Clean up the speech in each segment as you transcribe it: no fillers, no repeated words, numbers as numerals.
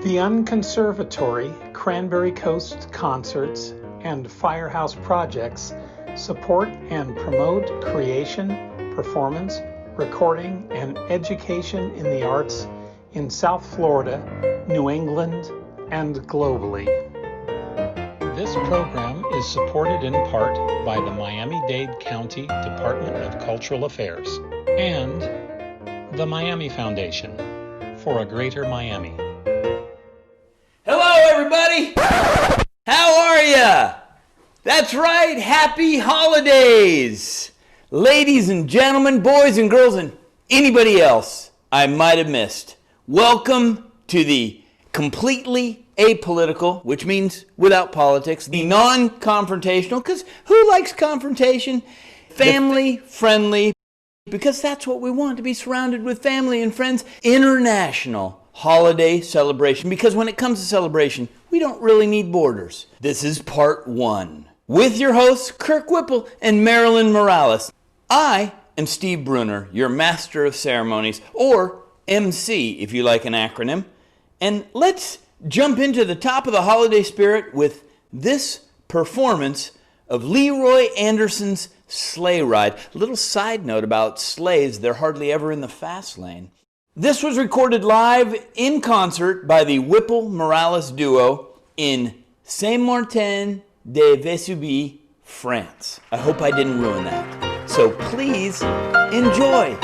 The Unconservatory, Cranberry Coast Concerts, and Firehouse Projects support and promote creation, performance, recording, and education in the arts in South Florida, New England, and globally. This program is supported in part by the Miami-Dade County Department of Cultural Affairs and the Miami Foundation for a Greater Miami. Hello, everybody! How are ya? That's right, happy holidays! Ladies and gentlemen, boys and girls, and anybody else I might have missed. Welcome to the Completely Apolitical, which means without politics, the Non-confrontational, because who likes confrontation? Family-friendly, because that's what we want, to be surrounded with family and friends. International holiday celebration, because when it comes to celebration, we don't really need borders. This is part one. With your hosts, Kirk Whipple and Marilyn Morales. I am Steve Bruner, your Master of Ceremonies, or MC if you like an acronym. And let's jump into the top of the holiday spirit with this performance of Leroy Anderson's Sleigh Ride. A little side note about sleighs, they're hardly ever in the fast lane. This was recorded live in concert by the Whipple Morales duo in Saint-Martin-de-Vesubie, France. I hope I didn't ruin that. So please enjoy.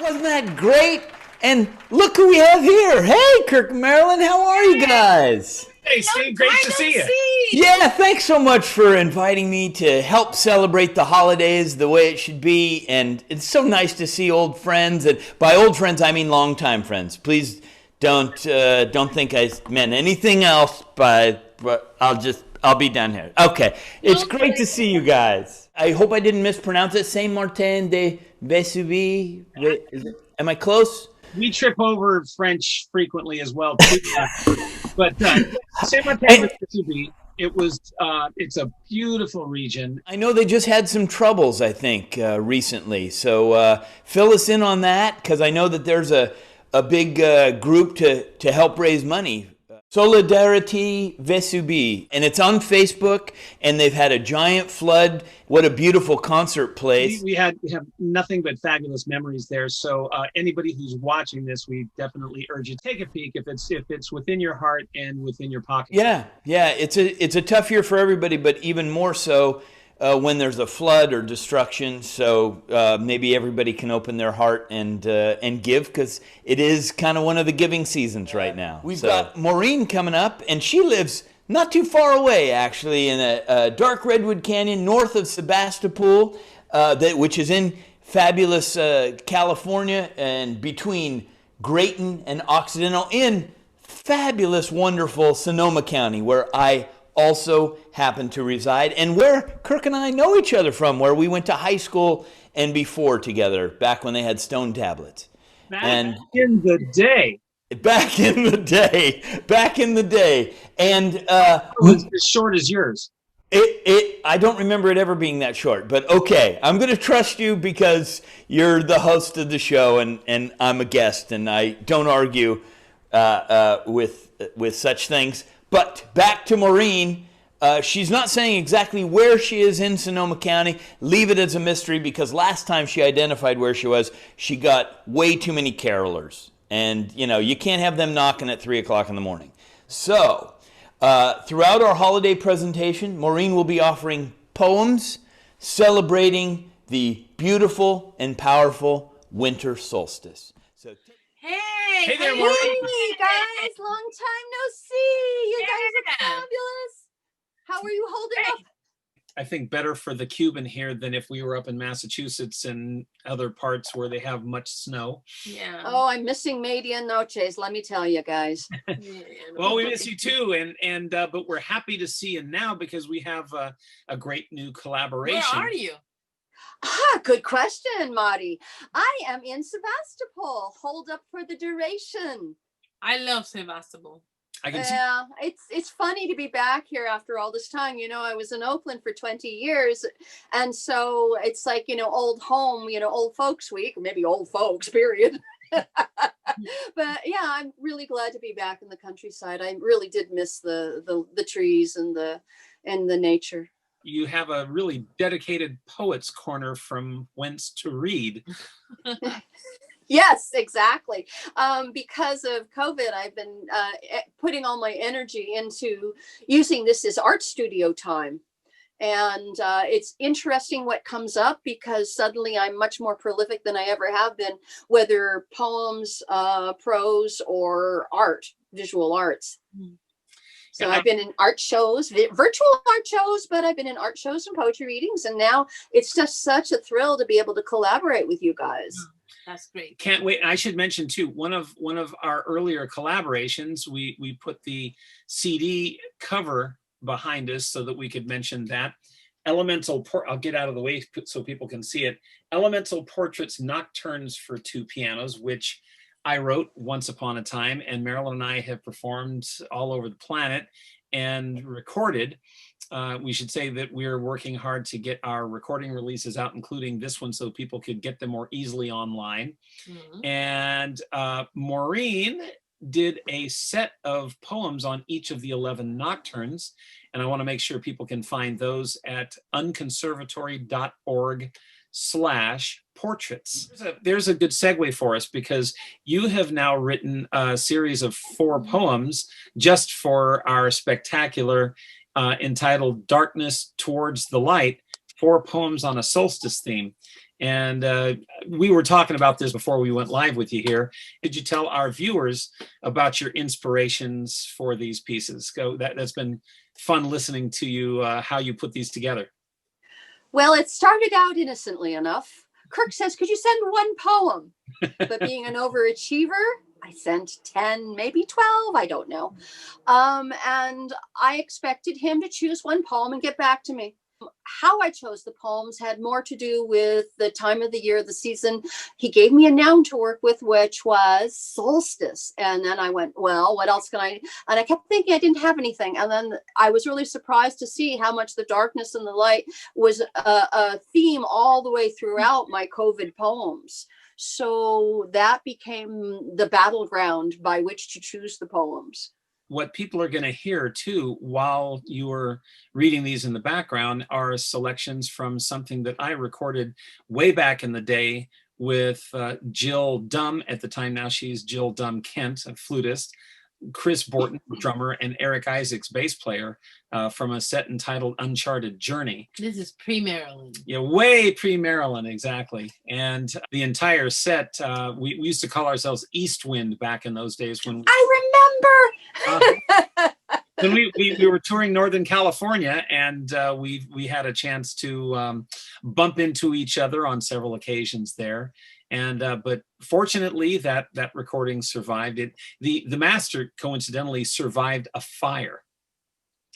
Wasn't that great? And look who we have here. Hey, Kirk and Marilyn, how are you guys? Hey, Steve, great to see you. Yeah, thanks so much for inviting me to help celebrate the holidays the way it should be. And it's so nice to see old friends. And by old friends, I mean longtime friends. Please don't think I meant anything else, but I'll be down here. Okay, it's great to see you guys. I hope I didn't mispronounce it. Saint Martin de Vesubie. Am I close? We trip over French frequently as well, too. But Saint Martin de Vesubie, it's a beautiful region. I know they just had some troubles, I think, recently. So fill us in on that, because I know that there's a big group to help raise money. Solidarity Vesubie, and it's on Facebook, and they've had a giant flood. What a beautiful concert place. We have nothing but fabulous memories there. So anybody who's watching this, we definitely urge you to take a peek if it's within your heart and within your pocket. Yeah, it's a tough year for everybody, but even more so when there's a flood or destruction. So maybe everybody can open their heart and give, because it is kind of one of the giving seasons right now. We've got Maureen coming up, and she lives not too far away, actually, in a dark redwood canyon north of Sebastopol, which is in fabulous California, and between Grayton and Occidental in fabulous, wonderful Sonoma County, where I also happen to reside, and where Kirk and I know each other from, where we went to high school and before together, back when they had stone tablets. Back in the day. And it was as short as yours. I don't remember it ever being that short, but okay, I'm going to trust you because you're the host of the show, and I'm a guest, and I don't argue with such things. But back to Maureen. She's not saying exactly where she is in Sonoma County. Leave it as a mystery, because last time she identified where she was, she got way too many carolers. And, you can't have them knocking at 3 o'clock in the morning. So, throughout our holiday presentation, Maureen will be offering poems celebrating the beautiful and powerful winter solstice. So, Hey there, Maureen. Hey guys, long time no see. You guys are fabulous. How are you holding up? I think better for the Cuban here than if we were up in Massachusetts and other parts where they have much snow. Yeah. Oh, I'm missing Media Noches, let me tell you guys. Well, we miss you too, and but we're happy to see you now because we have a great new collaboration. Where are you? Good question, Marty. I am in Sebastopol. Hold up for the duration. I love Sebastopol. I can see. Yeah, it's funny to be back here after all this time. I was in Oakland for 20 years, and so it's like old home, old folks week, or maybe old folks period. But yeah, I'm really glad to be back in the countryside. I really did miss the trees and the nature. You have a really dedicated poet's corner from whence to read. Yes, exactly. Because of COVID, I've been putting all my energy into using this as art studio time. And it's interesting what comes up, because suddenly I'm much more prolific than I ever have been, whether poems, prose, or art, visual arts. So I've been in art shows, virtual art shows, but I've been in art shows and poetry readings. And now it's just such a thrill to be able to collaborate with you guys. That's great. Can't wait. I should mention too, one of our earlier collaborations, we put the CD cover behind us so that we could mention that. I'll get out of the way so people can see it. Elemental Portraits Nocturnes for Two Pianos, which I wrote once upon a time, and Marilyn and I have performed all over the planet and recorded. We should say that we're working hard to get our recording releases out, including this one, so people could get them more easily online. Mm-hmm. And Maureen did a set of poems on each of the 11 nocturnes, and I want to make sure people can find those at unconservatory.org/portraits. There's a good segue for us, because you have now written a series of 4 poems just for our spectacular entitled Darkness Towards the Light, 4 poems on a solstice theme. And we were talking about this before we went live with you here. Did you tell our viewers about your inspirations for these pieces? That's been fun listening to you, how you put these together. Well, it started out innocently enough. Kirk says, could you send one poem? But being an overachiever, I sent 10, maybe 12, I don't know. And I expected him to choose one poem and get back to me. How I chose the poems had more to do with the time of the year, the season. He gave me a noun to work with, which was solstice. And then I went, well, what else can I? And I kept thinking I didn't have anything. And then I was really surprised to see how much the darkness and the light was a theme all the way throughout my COVID poems. So that became the battleground by which to choose the poems. What people are going to hear too, while you were reading these in the background, are selections from something that I recorded way back in the day with Jill Dumm. At the time, now she's Jill Dumm Kent, a flutist, Chris Borton, drummer, and Eric Isaacs, bass player, from a set entitled Uncharted Journey. This is pre-Marilyn. Yeah, way pre-Marilyn, exactly. And the entire set, we used to call ourselves East Wind back in those days. When I remember. When we were touring Northern California, and we had a chance to bump into each other on several occasions there. And but fortunately, that recording survived. The master coincidentally survived a fire.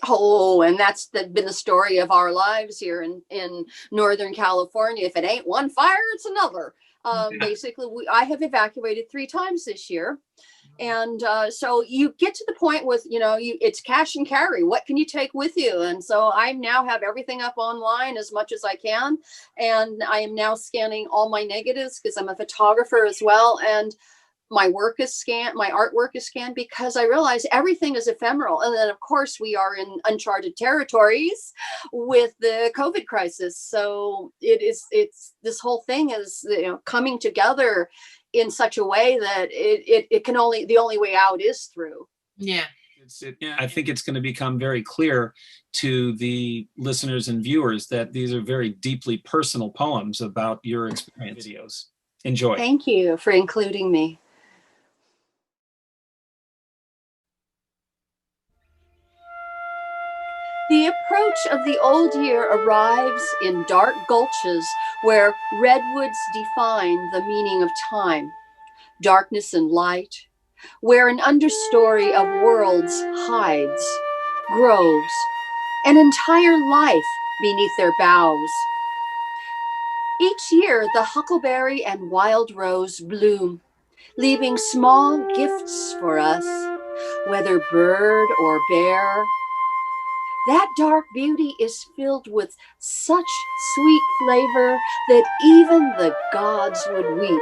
Oh, and that's been the story of our lives here in Northern California. If it ain't one fire, it's another. Basically, I have evacuated 3 times this year. And so you get to the point with, it's cash and carry. What can you take with you? And so I now have everything up online as much as I can. And I am now scanning all my negatives because I'm a photographer as well. And my work is scanned, my artwork is scanned, because I realize everything is ephemeral. And then, of course, we are in uncharted territories with the COVID crisis. So it's this whole thing is coming together in such a way that it can the only way out is through. Yeah. I think it's going to become very clear to the listeners and viewers that these are very deeply personal poems about your experience. Videos. Enjoy. Thank you for including me. The approach of the old year arrives in dark gulches where redwoods define the meaning of time, darkness and light, where an understory of worlds hides, grows, an entire life beneath their boughs. Each year, the huckleberry and wild rose bloom, leaving small gifts for us, whether bird or bear. That dark beauty is filled with such sweet flavor that even the gods would weep.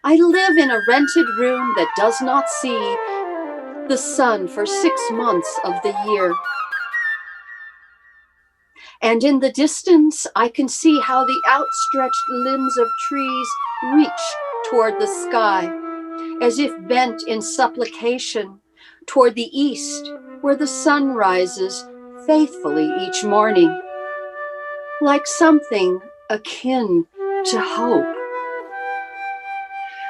I live in a rented room that does not see the sun for 6 months of the year. And in the distance, I can see how the outstretched limbs of trees reach toward the sky, as if bent in supplication toward the east, where the sun rises faithfully each morning, like something akin to hope.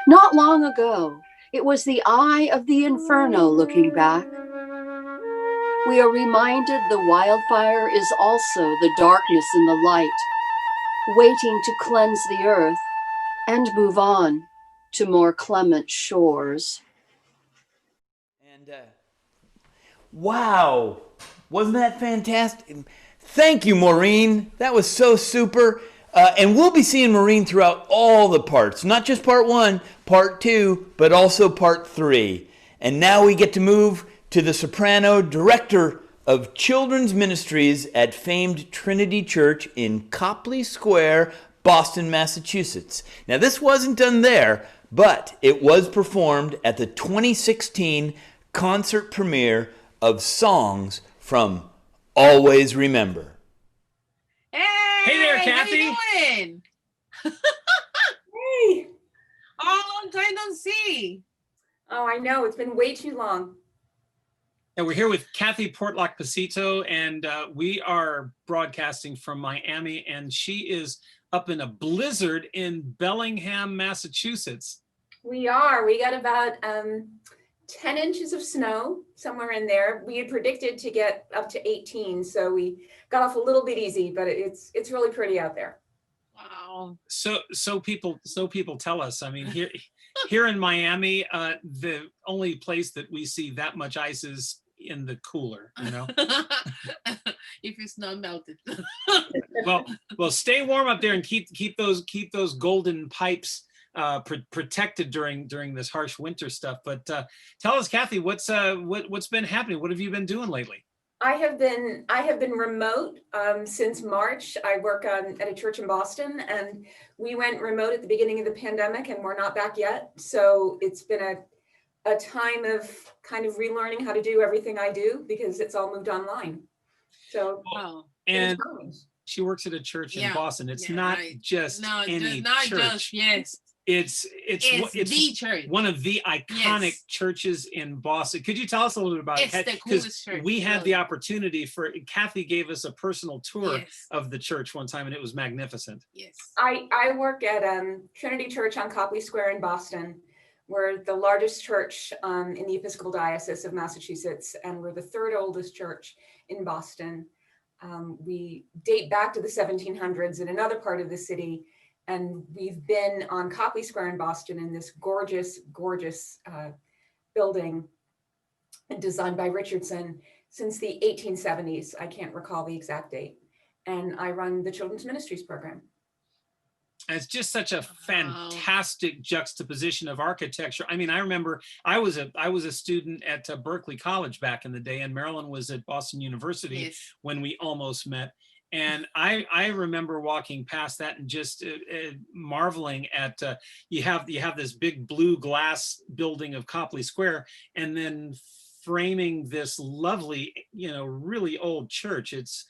Not long ago, it was the eye of the inferno looking back. We are reminded the wildfire is also the darkness in the light, waiting to cleanse the earth and move on to more clement shores. And wow, wasn't that fantastic? Thank you, Maureen. That was so super. And we'll be seeing Maureen throughout all the parts, not just part 1, part 2, but also part 3. And now we get to move to the soprano director of children's ministries at famed Trinity Church in Copley Square, Boston, Massachusetts. Now, this wasn't done there, but it was performed at the 2016 concert premiere of songs from Always Remember. Hey there, Kathy. How you doing? Hey. Oh, long time no see. Oh, I know. It's been way too long. And we're here with Kathy Portlock-Pacito, and we are broadcasting from Miami, and she is up in a blizzard in Bellingham, Massachusetts. We are. We got about 10 inches of snow, somewhere in there. We had predicted to get up to 18, so we got off a little bit easy, but it's really pretty out there. Wow. So people tell us. I mean, here in Miami, the only place that we see that much ice is in the cooler, you know. If it's not melted. well, stay warm up there and keep those golden pipes protected during this harsh winter stuff. But tell us, Kathy, what's been happening? What have you been doing lately? I have been remote since March. I work at a church in Boston, and we went remote at the beginning of the pandemic, and we're not back yet. So it's been a time of kind of relearning how to do everything I do, because it's all moved online. So Wow. And she works at a church in Boston. It's not right. just any not church. Just, yes. It's the church. One of the iconic Yes. churches in Boston. Could you tell us a little bit about It's it? the coolest church, we had really. the opportunity Kathy gave us a personal tour Yes. of the church one time, and it was magnificent. Yes. I work at Trinity Church on Copley Square in Boston. We're the largest church in the Episcopal Diocese of Massachusetts, and we're the third oldest church in Boston. We date back to the 1700s in another part of the city, and we've been on Copley Square in Boston in this gorgeous, gorgeous building designed by Richardson since the 1870s. I can't recall the exact date. And I run the Children's Ministries program. And it's just such a fantastic juxtaposition of architecture. I mean, I remember I was a student at Berkeley College back in the day, and Marilyn was at Boston University Yes. when we almost met. And I remember walking past that and just marveling at you have this big blue glass building of Copley Square, and then framing this lovely, really old church. It's,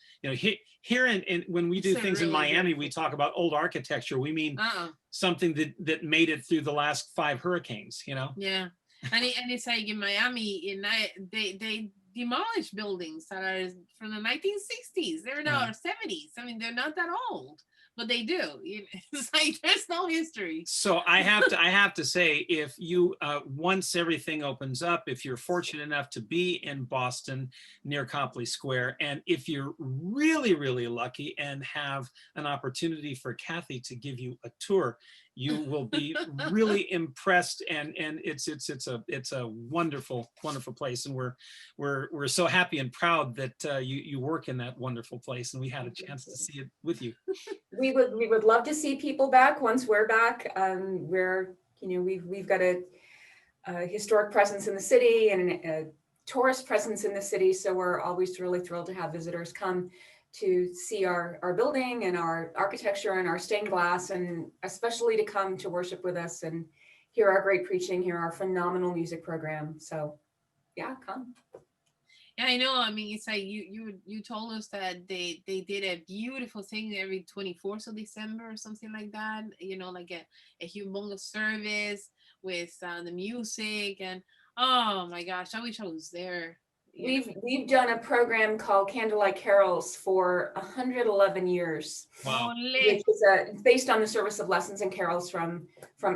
here in when we do things in Miami, we talk about old architecture. We mean something that made it through the last 5 hurricanes, Yeah. And it's like in Miami, they demolished buildings that are from the 1960s. They're now 70s. I mean, they're not that old, but they do. It's like there's no history. So I have to say, if you once everything opens up, if you're fortunate enough to be in Boston near Copley Square, and if you're really, really lucky and have an opportunity for Kathy to give you a tour, you will be really impressed, and it's a wonderful, wonderful place, and we're so happy and proud that you work in that wonderful place, and we had a chance to see it with you. We would love to see people back once we're back. We've got a historic presence in the city and a tourist presence in the city, so we're always really thrilled to have visitors come to see our building and our architecture and our stained glass, and especially to come to worship with us and hear our great preaching, hear our phenomenal music program. So yeah, come. Yeah, I know. I mean, it's like you told us that they did a beautiful thing every 24th of December or something like that. Like a humongous service with the music, and oh my gosh, I wish I was there. We've done a program called Candlelight Carols for 111 years. Wow. Which is based on the service of lessons and carols from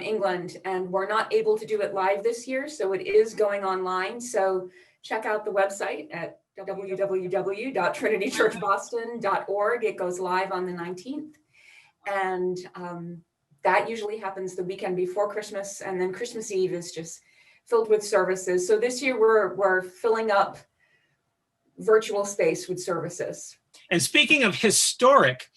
England, and we're not able to do it live this year, so it is going online. So check out the website at www.trinitychurchboston.org. It goes live on the 19th, and that usually happens the weekend before Christmas, and then Christmas Eve is just filled with services. So this year we're filling up virtual space with services. And speaking of historic,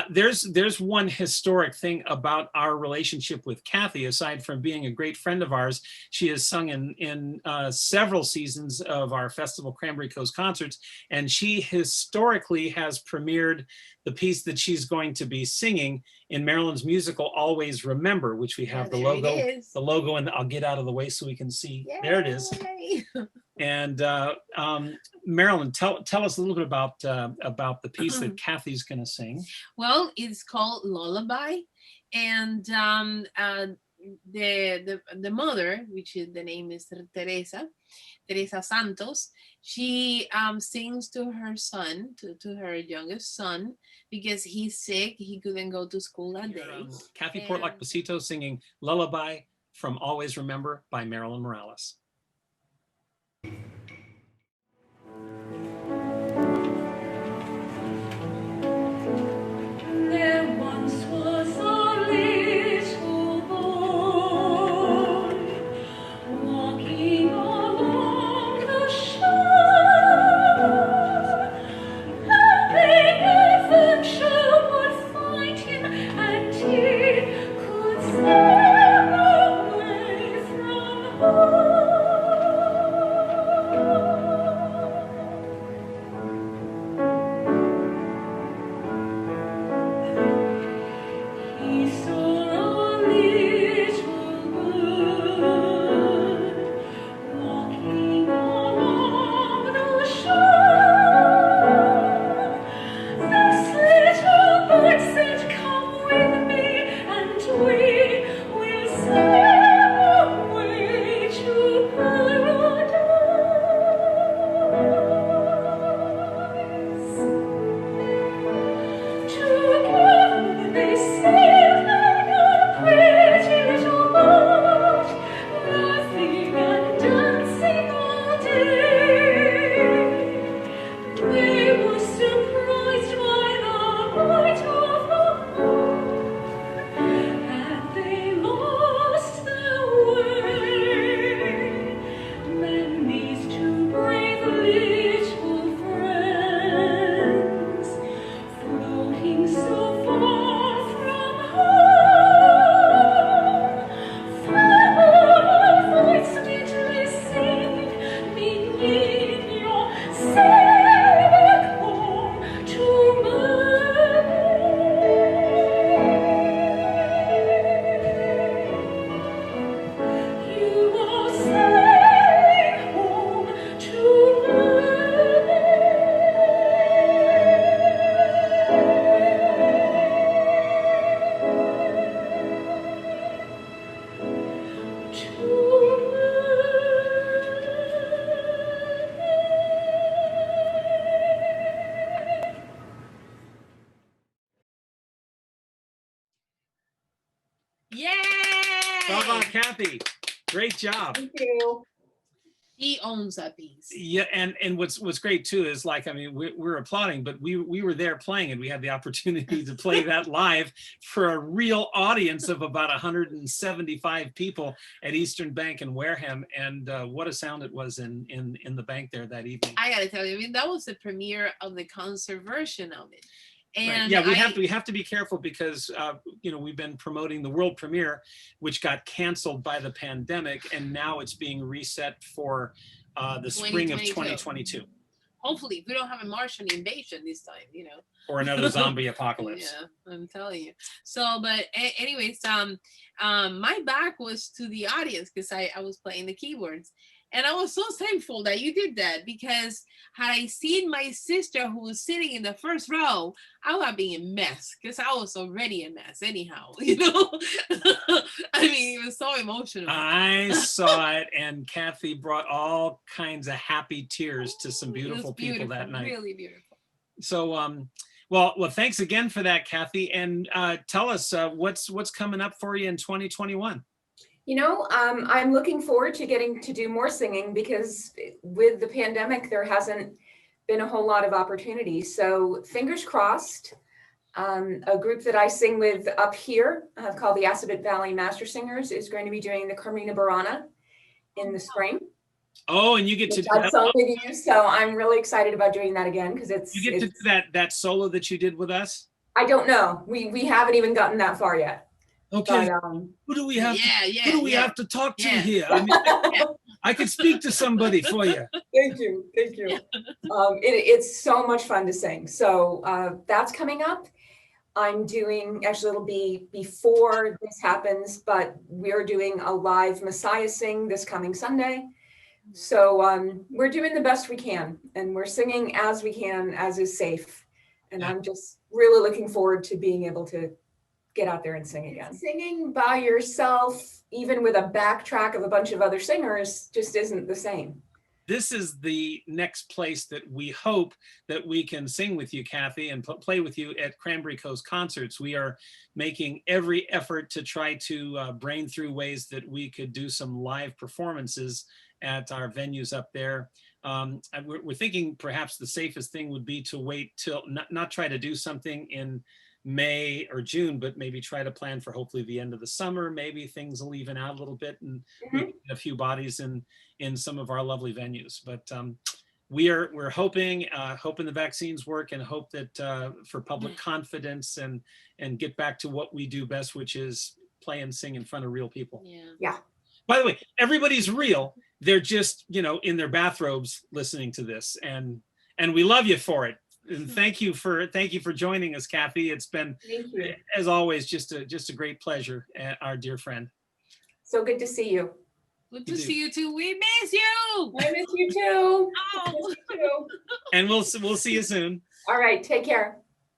there's one historic thing about our relationship with Kathy. Aside from being a great friend of ours, she has sung in several seasons of our Festival Cranberry Coast concerts, and she historically has premiered the piece that she's going to be singing in Marilyn's musical Always Remember, which we have the logo, and I'll get out of the way so we can see. Yay. There it is. And Marilyn, tell us a little bit about the piece that Kathy's going to sing. Well, it's called Lullaby, and the mother, which is the name is Teresa Santos, she sings to her son, to her youngest son, because he's sick. He couldn't go to school that day. Kathy Portlock Pasito singing Lullaby from Always Remember by Marilyn Morales. There once was a little boy walking along the shore, hoping adventure would find him, and he could sail away from home. He saw a little bird walking along the shore. This little bird said, "Come with me, and we will sail away to paradise." Together they sailed on a pretty little boat, laughing and dancing all day. They were surprised by the light of the moon, and they lost their way. Then these two brave little friends, floating so far from home, found a voice sweetly singing, "Niño, sail back home to mommy." You are sailing home to Yay! Bravo, Kathy. Great job. Thank you. He owns that piece. Yeah, and what's great too is, like, I mean, we're applauding, but we were there playing, and we had the opportunity to play that live for a real audience of about 175 people at Eastern Bank in Wareham, and what a sound it was in the bank there that evening. I gotta tell you, I mean, that was the premiere of the concert version of it. And yeah, we have to be careful because you know, we've been promoting the world premiere, which got canceled by the pandemic, and now it's being reset for the spring of 2022. Hopefully, we don't have a Martian invasion this time, you know, or another zombie apocalypse. Yeah, I'm telling you. So, but anyways, my back was to the audience because I was playing the keyboards. And I was so thankful that you did that, because had I seen my sister who was sitting in the first row, I would have been a mess, because I was already a mess anyhow, you know? I mean, it was so emotional. I saw it, and Kathy brought all kinds of happy tears to some beautiful people that night. Really beautiful. So, well, thanks again for that, Kathy. And tell us what's coming up for you in 2021. You know, I'm looking forward to getting to do more singing, because with the pandemic, there hasn't been a whole lot of opportunities. So fingers crossed. A group that I sing with up here called the Assabet Valley Master Singers is going to be doing the Carmina Burana in the spring. Oh, and you get to do that song with you, so I'm really excited about doing that again, because it's you get to do that solo that you did with us. I don't know. We haven't even gotten that far yet. Okay, but, who do we have? Who do we have to talk to here? I mean, I could speak to somebody for you. Thank you. It's so much fun to sing. So that's coming up. I'm doing, actually it'll be before this happens, but we're doing a live Messiah Sing this coming Sunday. So we're doing the best we can, and we're singing as we can, as is safe. And I'm just really looking forward to being able to get out there and sing again. Singing by yourself, even with a backtrack of a bunch of other singers, just isn't the same. This is the next place that we hope that we can sing with you, Kathy, and play with you at Cranberry Coast concerts. We are making every effort to try to brain through ways that we could do some live performances at our venues up there. We're thinking perhaps the safest thing would be to wait till, not try to do something in May or June, but maybe try to plan for hopefully the end of the summer. Maybe things will even out a little bit, and we get a few bodies in some of our lovely venues. But we're hoping the vaccines work, and hope that for public confidence and get back to what we do best, which is play and sing in front of real people. Yeah. By the way, everybody's real. They're just, in their bathrobes listening to this, and we love you for it. And thank you for joining us, Kathy. It's been, as always, just a great pleasure, our dear friend. So good to see you. Good to see you too. We miss you. I miss you too. Oh. And we'll see you soon. All right, take care.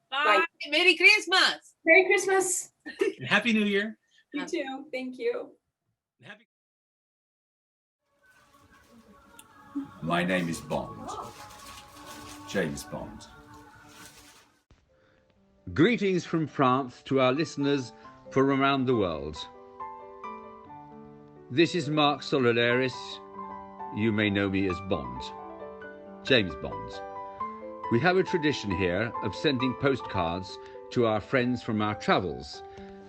Bye. Merry Christmas. Merry Christmas. And Happy New Year. You too. Thank you. Happy. My name is Bond. James Bond. Greetings from France to our listeners from around the world. This is Mark Sole-Lerís. You may know me as Bond. James Bond. We have a tradition here of sending postcards to our friends from our travels.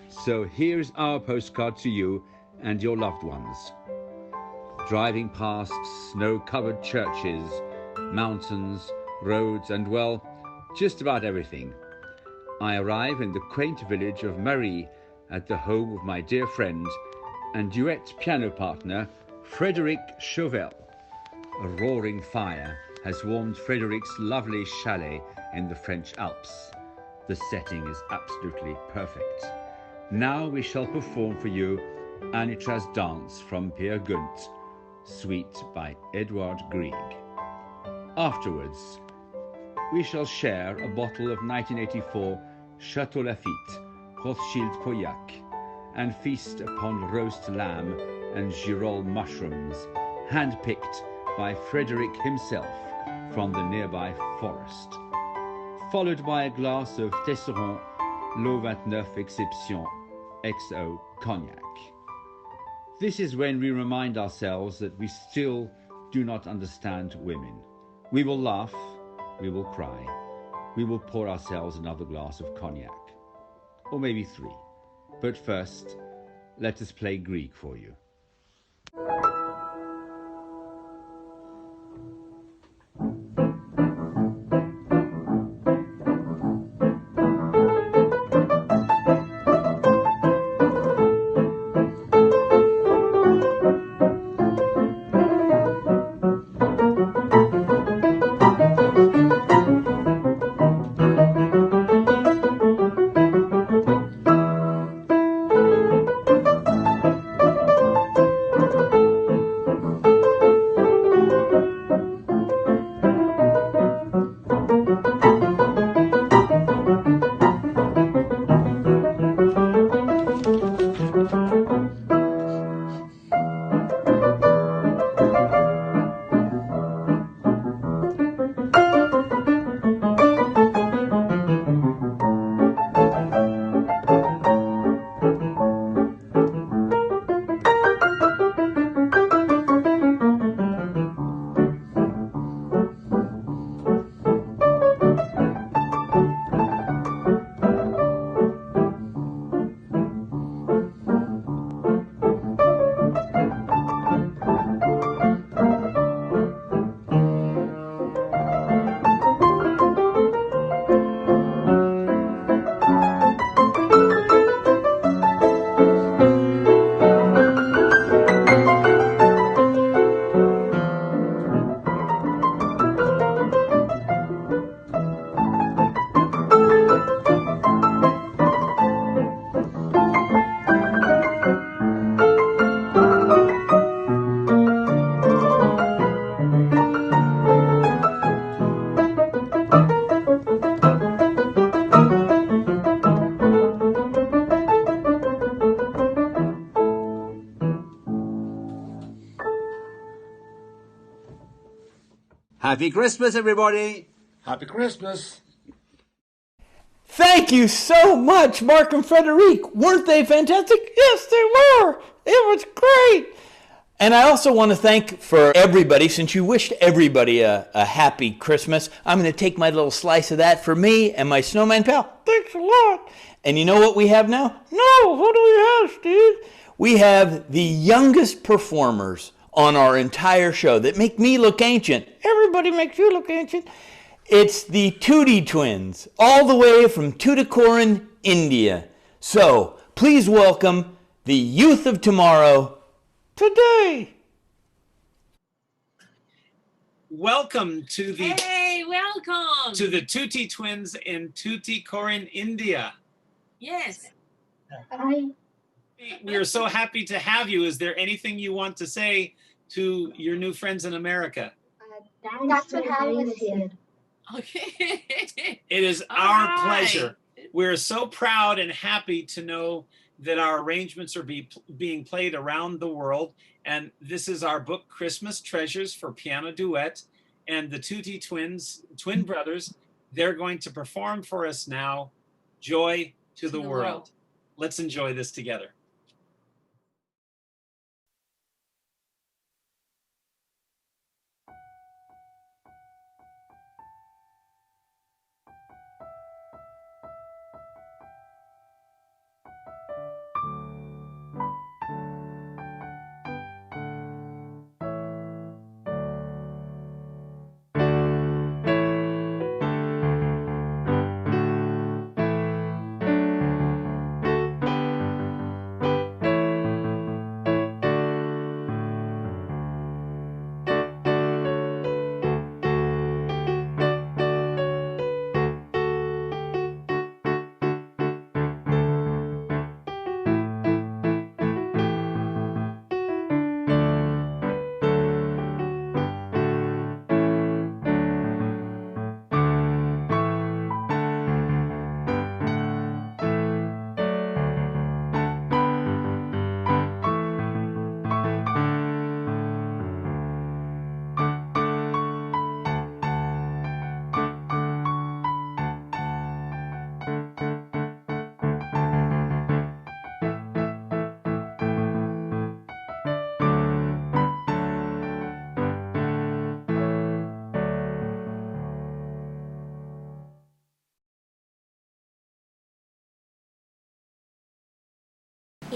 So here's our postcard to you and your loved ones. Driving past snow-covered churches, mountains, roads, and well, just about everything, I arrive in the quaint village of Maureen at the home of my dear friend and duet piano partner Frédéric Chauvel. A roaring fire has warmed Frédéric's lovely chalet in the French Alps. The setting is absolutely perfect. Now we shall perform for you Anitra's Dance from Peer Gynt, suite by Edward Grieg. Afterwards, we shall share a bottle of 1984 Chateau Lafite Rothschild Pauillac and feast upon roast lamb and girole mushrooms, hand-picked by Frédéric himself from the nearby forest, followed by a glass of Tesseron L'Eau 29 Exception XO Cognac. This is when we remind ourselves that we still do not understand women. We will laugh, we will cry, we will pour ourselves another glass of cognac, or maybe 3. But first, let us play Grieg for you. Happy Christmas, everybody. Happy Christmas. Thank you so much, Mark and Frédéric. Weren't they fantastic? Yes, they were. It was great. And I also want to thank for everybody, since you wished everybody a happy Christmas, I'm going to take my little slice of that for me and my snowman pal. Thanks a lot. And you know what we have now? No, what do we have, Steve? We have the youngest performers on our entire show that make me look ancient. Everybody makes you look ancient. It's the Tuty twins, all the way from Tuticorin, India. So please welcome the youth of tomorrow today. Welcome to the Welcome. to the Tuty twins in Tuticorin, India. Yes. We are so happy to have you. Is there anything you want to say to your new friends in America? Thanks for having us here. Okay. It is our pleasure. We're so proud and happy to know that our arrangements are being played around the world. And this is our book, Christmas Treasures for Piano Duet. And the Tuty twins, twin brothers, they're going to perform for us now, Joy to the World. Let's enjoy this together.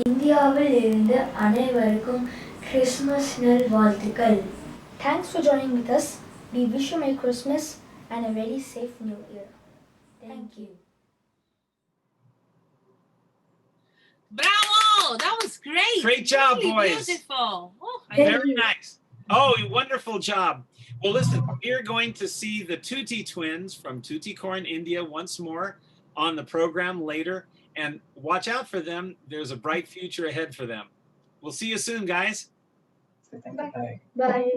இந்தியாவில் இருந்து அனைவருக்கும் Christmas நல்வாழ்த்துக்கள். Thanks for joining with us. We wish you Merry Christmas and a very safe New Year. Thank you. Bravo! That was great. Great job, really boys. Beautiful. Oh, Very nice. Oh, wonderful job. Well, listen, we're going to see the Tuty twins from Tuticorin, India once more on the program later. And watch out for them. There's a bright future ahead for them. We'll see you soon, guys. Bye. Bye.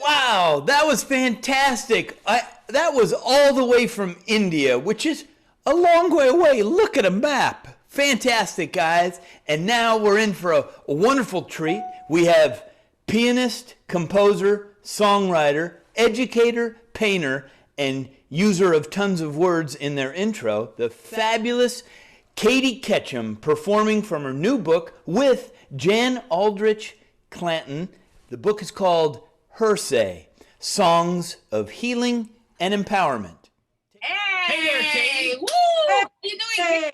Wow, that was fantastic. That was all the way from India, which is a long way away. Look at a map. Fantastic, guys. And now we're in for a wonderful treat. We have pianist, composer, songwriter, educator, painter, and user of tons of words in their intro, the fabulous Katie Ketchum, performing from her new book with Jan Aldrich Clanton. The book is called Hurley, Songs of Healing and Empowerment. Hey there, Katie. Woo! How you doing?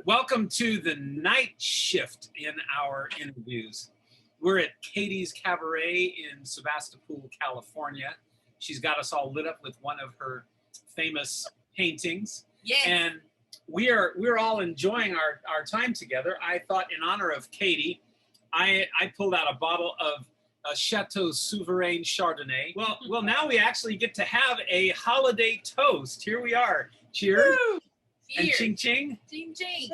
Welcome to the night shift in our interviews. We're at Katie's Cabaret in Sebastopol, California. She's got us all lit up with one of her famous paintings. Yes. And we're all enjoying our time together. I thought in honor of Katie, I pulled out a bottle of Chateau Souverain Chardonnay. Well, now we actually get to have a holiday toast. Here we are. Cheers. Woo! And Cheers. ching ching. Ching ching.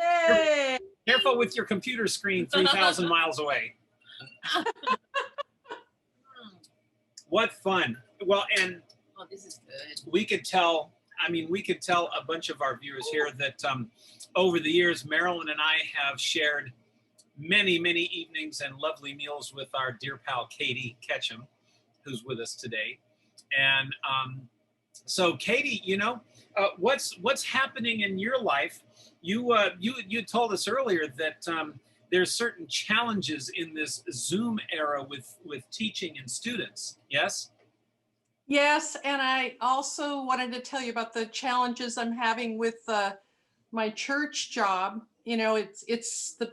Careful with your computer screen 3,000 miles away. What fun. Well, and Oh, this is good. we could tell a bunch of our viewers here that over the years, Marilyn and I have shared many, many evenings and lovely meals with our dear pal Katie Ketchum, who's with us today. And so Katie, you know, what's happening in your life? You told us earlier that there's certain challenges in this Zoom era with teaching and students. Yes? Yes, and I also wanted to tell you about the challenges I'm having with my church job. You know, it's the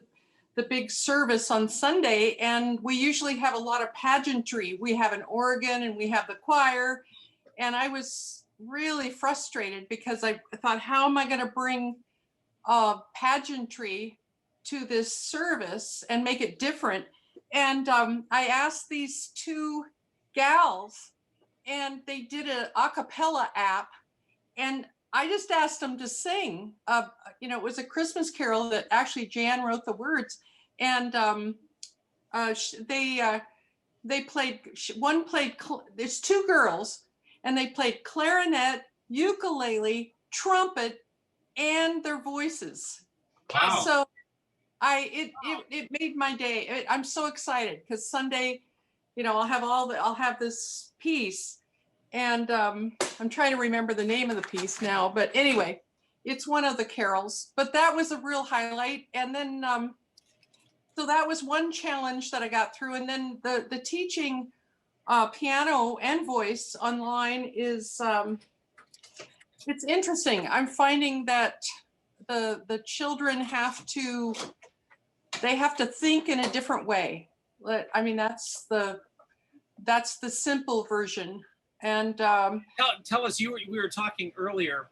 big service on Sunday, and we usually have a lot of pageantry. We have an organ and we have the choir, and I was really frustrated because I thought, how am I going to bring pageantry to this service and make it different? And I asked these two gals, and they did an a cappella app, and I just asked them to sing. You know, it was a Christmas carol that actually Jan wrote the words, and they played. One played. There's two girls, and they played clarinet, ukulele, trumpet, and their voices. Wow. So it made my day. I'm so excited because Sunday, you know, I'll have this piece, and I'm trying to remember the name of the piece now, but anyway, it's one of the carols, but that was a real highlight. And then so that was one challenge that I got through. And then the teaching piano and voice online is it's interesting. I'm finding that the children have to think in a different way. I mean, that's the simple version. And tell us, we were talking earlier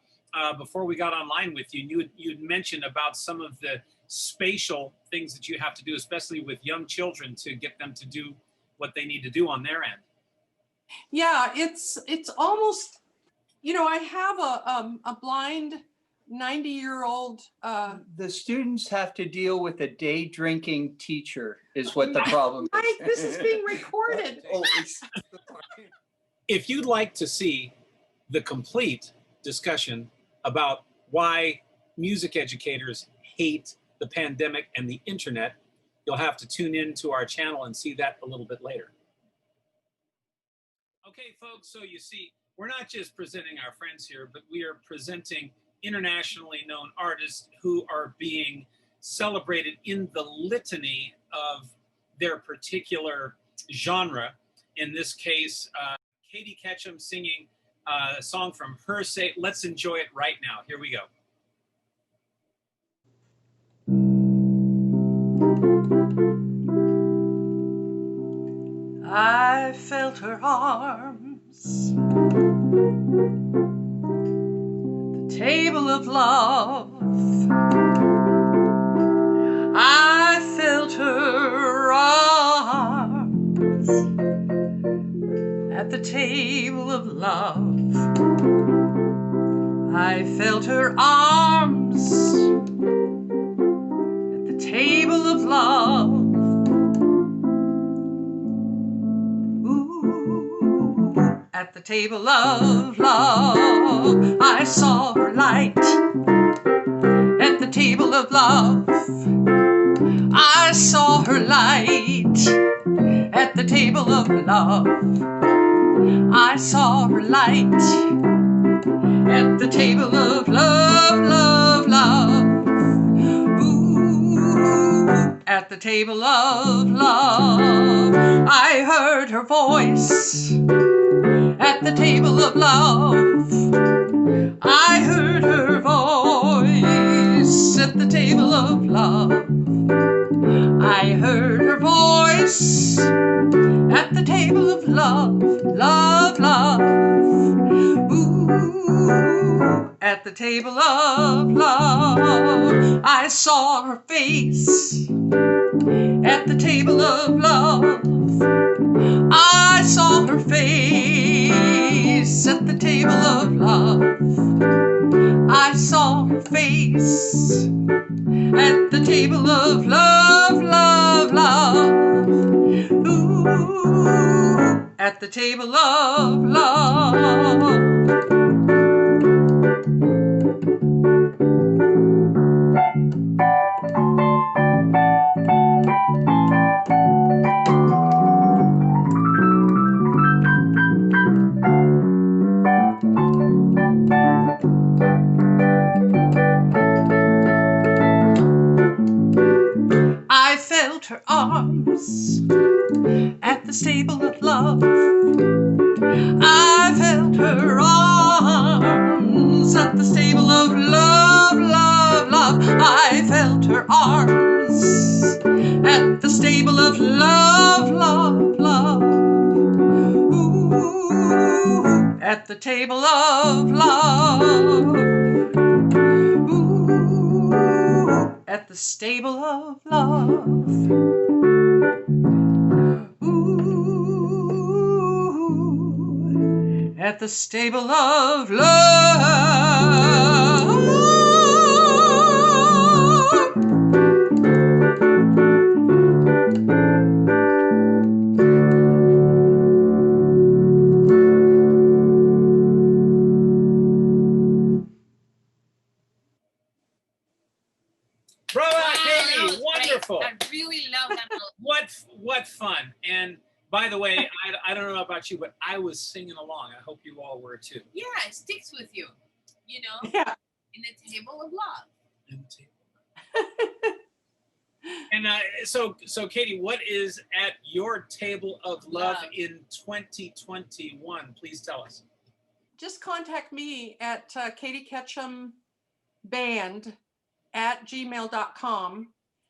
before we got online with you. You'd mentioned about some of the spatial things that you have to do, especially with young children, to get them to do what they need to do on their end. Yeah, it's almost, you know, I have a blind 90-year-old. The students have to deal with a day drinking teacher is what the problem is. Mike, this is being recorded. If you'd like to see the complete discussion about why music educators hate the pandemic and the internet, you'll have to tune in to our channel and see that a little bit later. Okay, folks, so you see, we're not just presenting our friends here, but we are presenting internationally known artists who are being celebrated in the litany of their particular genre. In this case, Katie Ketchum singing a song from her say. Let's enjoy it right now. Here we go. I felt her arms, the table of love. I felt her arms at the table of love. I felt her arms at the table of love. At the table of love, I saw her light. At the table of love, I saw her light. At the table of love, I saw her light. At the table of love, love, love. Ooh, at the table of love, I heard her voice. At the table of love, I heard her voice. At the table of love, I heard her voice. At the table of love, love, love. Ooh, at the table of love, I saw her face. At the table of love, I saw her face. At the table of love, I saw her face. At the table of love, love, love. Ooh, at the table of love. stable of love. I felt her arms at the stable of love, love, love. I felt her arms at the stable of love, love, love. Ooh, at the table of love. Ooh, at the stable of love. Ooh, at the stable of love. Bravo, Wow, that Katie! was Wonderful. great. I really love that melody. What fun! And by the way, I don't know about you, but I was singing along. I hope you all were too. Yeah, it sticks with you. You know, Yeah. in the table of love. And so Katie, what is at your table of love in 2021? Please tell us. Just contact me at Katie Ketchum Band at gmail.com.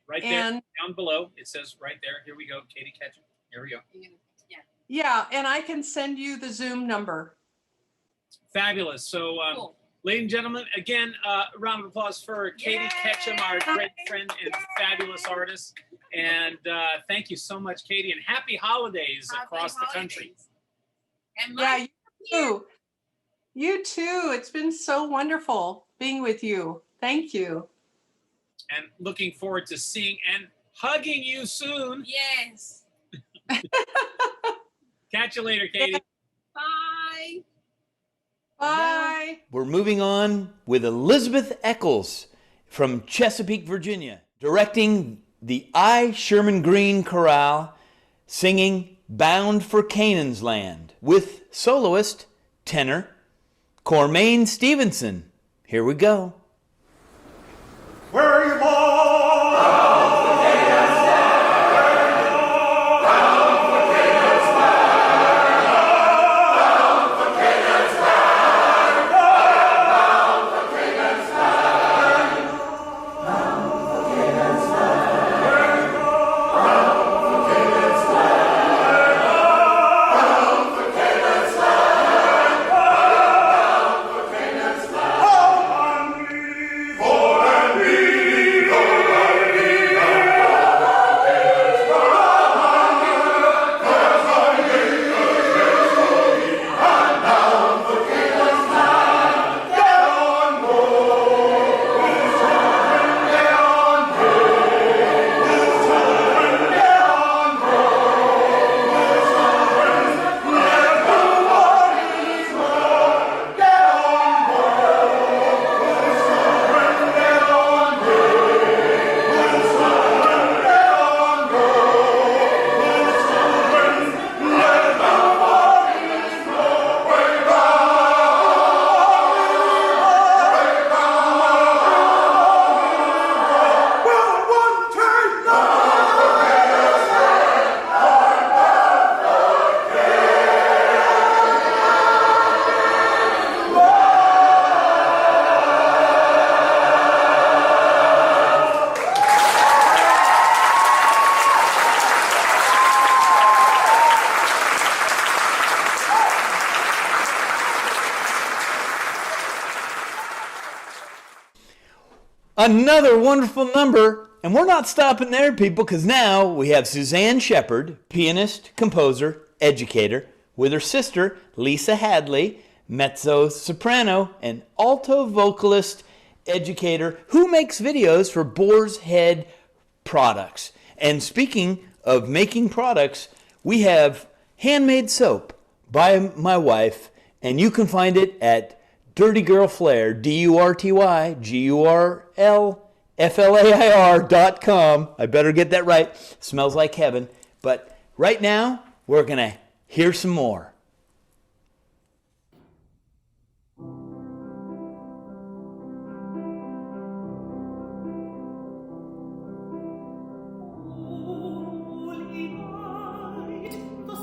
Right there, down below. It says right there. Here we go, Katie Ketchum. Here we go. Yeah. Yeah, and I can send you the Zoom number. Fabulous. So, Cool. ladies and gentlemen, again, a round of applause for Katie Ketchum, our great friend and fabulous artist. And thank you so much, Katie, and happy holidays across the country. And Yeah, you too. You too. It's been so wonderful being with you. Thank you. And looking forward to seeing and hugging you soon. Yes. Catch you later, Katie. Bye. Bye. We're moving on with Elizabeth Eccles from Chesapeake, Virginia, directing the Sherman Greene Chorale, singing Bound for Canaan's Land with soloist, tenor, Cormaine Stevenson. Here we go. Where are you born? Another wonderful number, and we're not stopping there, people, because now we have Suzanne Sheppard, pianist, composer, educator, with her sister, Lisa Hadley, mezzo-soprano and alto vocalist, educator, who makes videos for Boar's Head products. And speaking of making products, we have handmade soap by my wife, and you can find it at Dirty Girl Flair, DurtyGirlFlair.com. I better get that right. Smells like heaven. But right now, we're going to hear some more. Holy night, the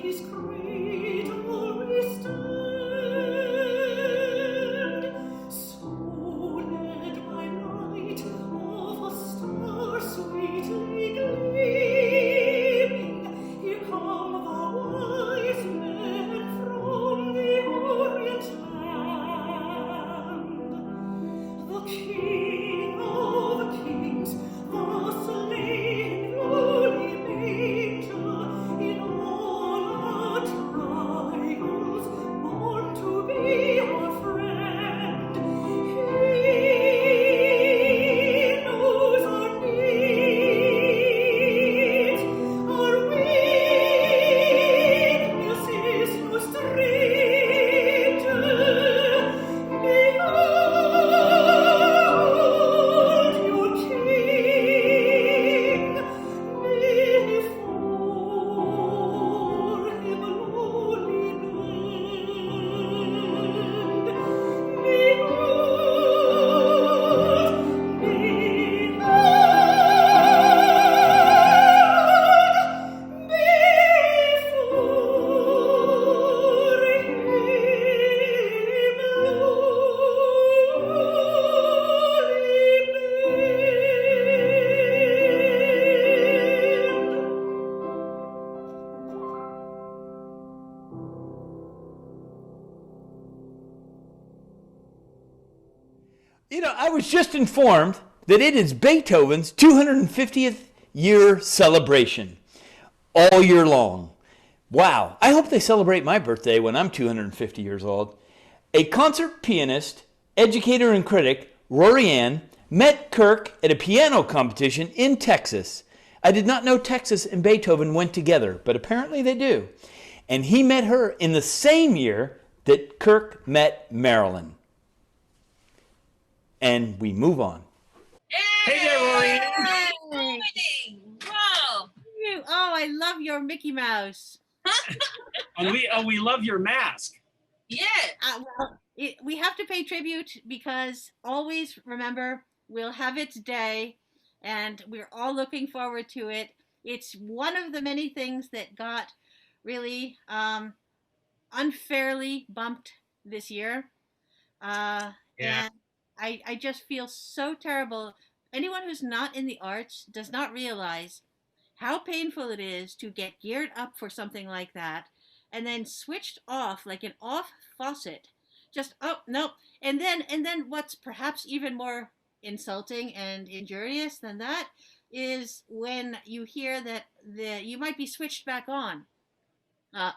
is great, always stand. So led by light of a star sweetly gleaming, here come the wise men from the Orient land. The King of kings, the slain lowly manger, in all our trials, born to be our friend. He knows our needs, our weakness is no stranger. Behold your King, before him lowly bend. You know, I was just informed that it is Beethoven's 250th year celebration all year long. Wow. I hope they celebrate my birthday when I'm 250 years old. A concert pianist, educator, and critic, Rory Ann, met Kirk at a piano competition in Texas. I did not know Texas and Beethoven went together, but apparently they do. And he met her in the same year that Kirk met Marilyn. And we move on. Hey there, Maureen. Wow. Oh, I love your Mickey Mouse. And we love your mask. Yeah. We have to pay tribute because always remember, we'll have its day and we're all looking forward to it. It's one of the many things that got really unfairly bumped this year. And I just feel so terrible. Anyone who's not in the arts does not realize how painful it is to get geared up for something like that and then switched off like an off faucet. Just, oh, no. And then what's perhaps even more insulting and injurious than that is when you hear that you might be switched back on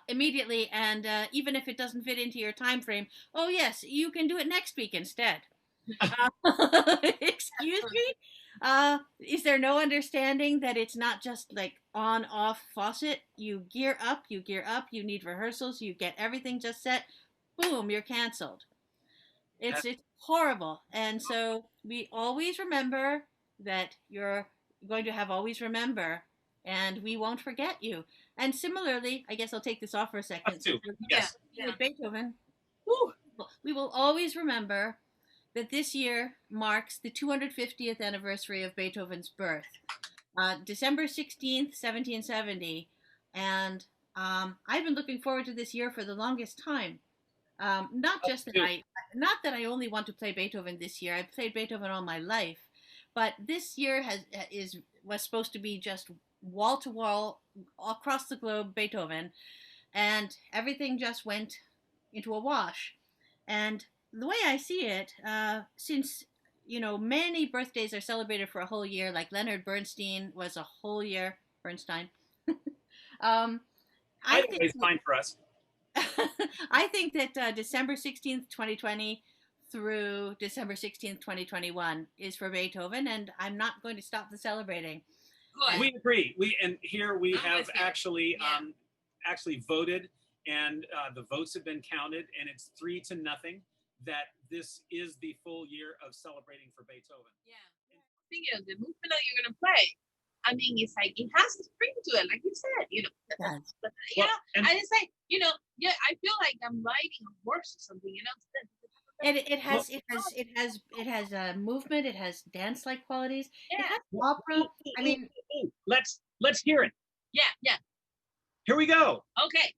immediately, and even if it doesn't fit into your time frame, oh yes, you can do it next week instead. Excuse me? Is there no understanding that it's not just like on off faucet? You gear up, you need rehearsals, you get everything just set, boom, you're canceled. It's horrible. And so we always remember that you're going to have always remember, and we won't forget you. And similarly, I guess I'll take this off for a second. Us too. Yes. With Beethoven, we will always remember that this year marks the 250th anniversary of Beethoven's birth, December 16th, 1770. And I've been looking forward to this year for the longest time. Not that I only want to play Beethoven this year. I've played Beethoven all my life, but this year was supposed to be just wall to wall across the globe Beethoven, and everything just went into a wash. And the way I see it, since many birthdays are celebrated for a whole year, like Leonard Bernstein was a whole year. Bernstein. I think it's fine for us. I think that December 16th, 2020 through December 16th, 2021 is for Beethoven, and I'm not going to stop the celebrating. Good. We agree. We have actually voted, and the votes have been counted, and it's 3-0 that this is the full year of celebrating for Beethoven. Yeah. Thing is, the movement that you're gonna play, I mean, it's like it has a spring to it, like you said, I just say, I feel like I'm riding a horse or something, And it has a movement. It has dance-like qualities. Yeah. It has opera. I mean, let's hear it. Yeah. Here we go. Okay.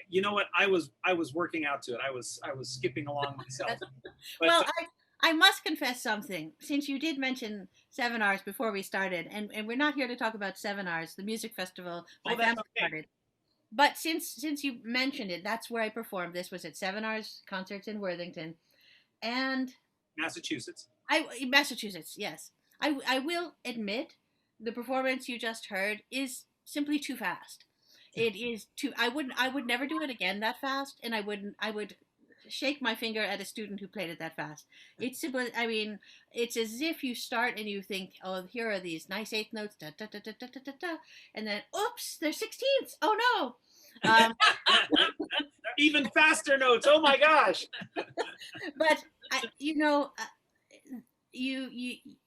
you know what? I was working out to it. I was skipping along myself. But, Well, I must confess something. Since you did mention 7 Hours before we started, and we're not here to talk about 7 Hours, the music festival my family started. But since you mentioned it, that's where I performed. This was at 7 Hours Concerts in Worthington, and Massachusetts. Massachusetts, yes. I will admit the performance you just heard is simply too fast. It is too. I would never do it again that fast, and I would shake my finger at a student who played it that fast. It's simply, I mean, it's as if you start and you think, oh, here are these nice eighth notes, da da da da da da da, and then, oops, they're 16ths. Oh no. Even faster notes. Oh my gosh. But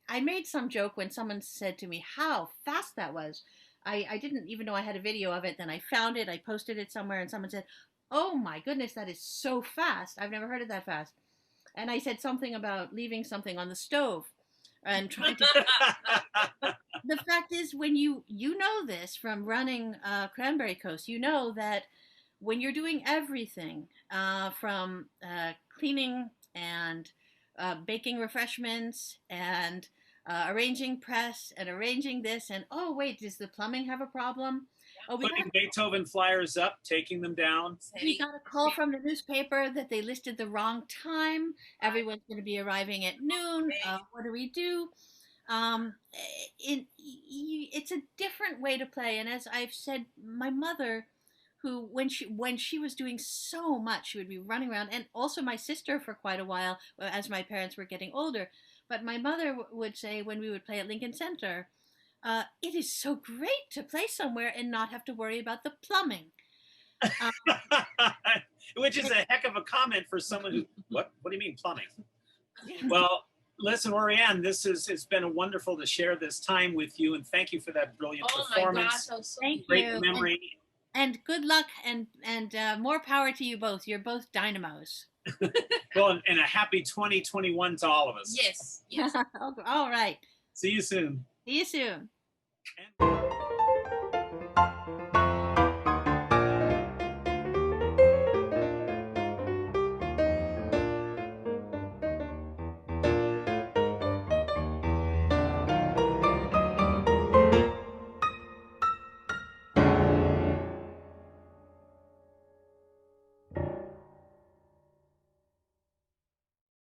I made some joke when someone said to me how fast that was. I didn't even know I had a video of it. Then I found it. I posted it somewhere, and someone said, "Oh my goodness, that is so fast! I've never heard it that fast." And I said something about leaving something on the stove and trying to. The fact is, when you know this from running Cranberry Coast, you know that when you're doing everything from cleaning and baking refreshments and arranging press and arranging this, and oh wait, does the plumbing have a problem? Oh, putting Beethoven flyers up, taking them down. We got a call from the newspaper that they listed the wrong time. Everyone's going to be arriving at noon. What do we do? It's a different way to play, and as I've said, my mother, who when she was doing so much, she would be running around, and also my sister for quite a while as my parents were getting older. But my mother would say when we would play at Lincoln Center, it is so great to play somewhere and not have to worry about the plumbing. Which is a heck of a comment for someone who, what do you mean plumbing? Well, listen, Orianne, it's been wonderful to share this time with you, and thank you for that brilliant performance. My gosh, thank Great you. memory. And good luck, and more power to you both. You're both dynamos. Well, and a happy 2021 to all of us. Yes. All right. See you soon. See you soon.